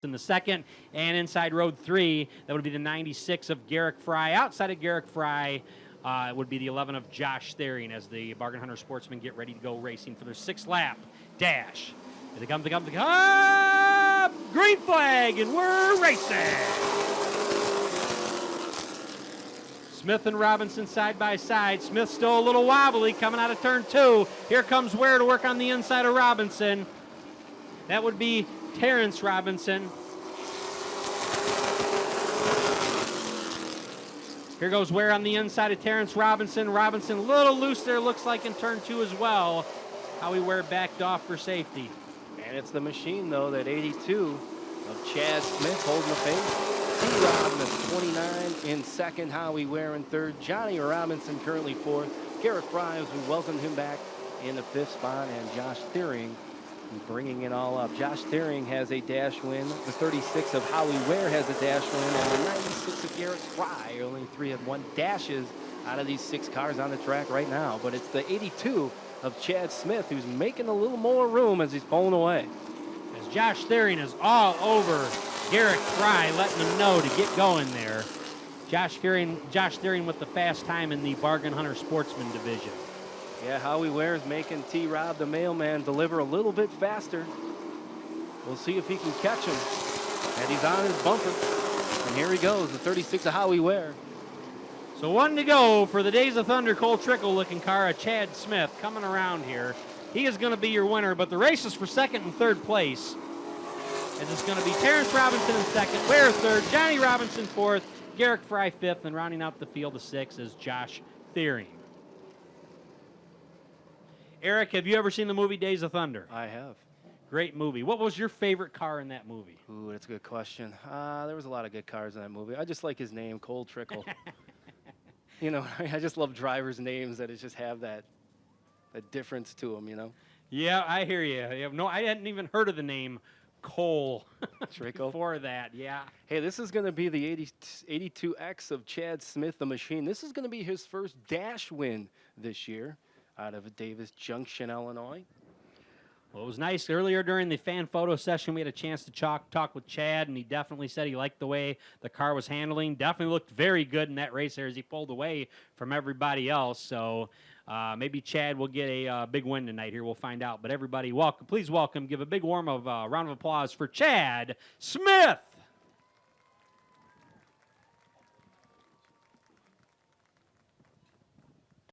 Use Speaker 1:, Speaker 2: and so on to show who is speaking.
Speaker 1: in the second, and inside road 3, that would be the 96 of Garrick Fry. Outside of Garrick Fry would be the 11 of Josh Thering as the Bargain Hunter Sportsmen get ready to go racing for their 6th lap dash. Here they come, green flag, and we're racing. Smith and Robinson side by side. Smith still a little wobbly coming out of turn 2. Here comes Ware to work on the inside of Robinson. That would be Terrence Robinson. Here goes Ware on the inside of Terrence Robinson. Robinson a little loose there, looks like in turn 2 as well. Howie Ware backed off for safety.
Speaker 2: And it's the machine, though, that 82 of Chad Smith holding the pace. T-Rob is 29 in second. Howie Ware in third. Johnny Robinson currently fourth. Garrett Fry, as we welcomed him back in the 5th spot. And Josh Thering bringing it all up. Josh Thering has a dash win. The 36 of Howie Ware has a dash win. And the 96 of Garrett Fry. Only 3 have won dashes out of these 6 cars on the track right now. But it's the 82 of Chad Smith who's making a little more room as he's pulling away.
Speaker 1: As Josh Thering is all over Garrett Fry, letting him know to get going there. Josh Thering with the fast time in the Bargain Hunter Sportsman division.
Speaker 2: Yeah, Howie Ware is making T-Rob, the mailman, deliver a little bit faster. We'll see if he can catch him. And he's on his bumper. And here he goes, the 36 of Howie Ware.
Speaker 1: So 1 to go for the Days of Thunder Cole Trickle looking car of Chad Smith coming around here. He is going to be your winner, but the race is for 2nd and 3rd place. And it's going to be Terrence Robinson in 2nd, Ware 3rd, Johnny Robinson 4th, Garrick Fry 5th, and rounding out the field of 6 is Josh Thering. Eric, have you ever seen the movie Days of Thunder?
Speaker 2: I have.
Speaker 1: Great movie. What was your favorite car in that movie?
Speaker 2: Ooh, that's a good question. There was a lot of good cars in that movie. I just like his name, Cole Trickle. You know, I just love drivers' names that just have that difference to them, you know?
Speaker 1: Yeah, I hear you. No, I hadn't even heard of the name Cole
Speaker 2: Trickle.
Speaker 1: before that, yeah.
Speaker 2: Hey, this is going to be the 82X of Chad Smith, the machine. This is going to be his first dash win this year out of Davis Junction, Illinois.
Speaker 1: Well, it was nice. Earlier during the fan photo session, we had a chance to talk with Chad, and he definitely said he liked the way the car was handling. Definitely looked very good in that race there as he pulled away from everybody else. So maybe Chad will get a big win tonight here. We'll find out. But everybody, please welcome, give a big round of applause for Chad Smith.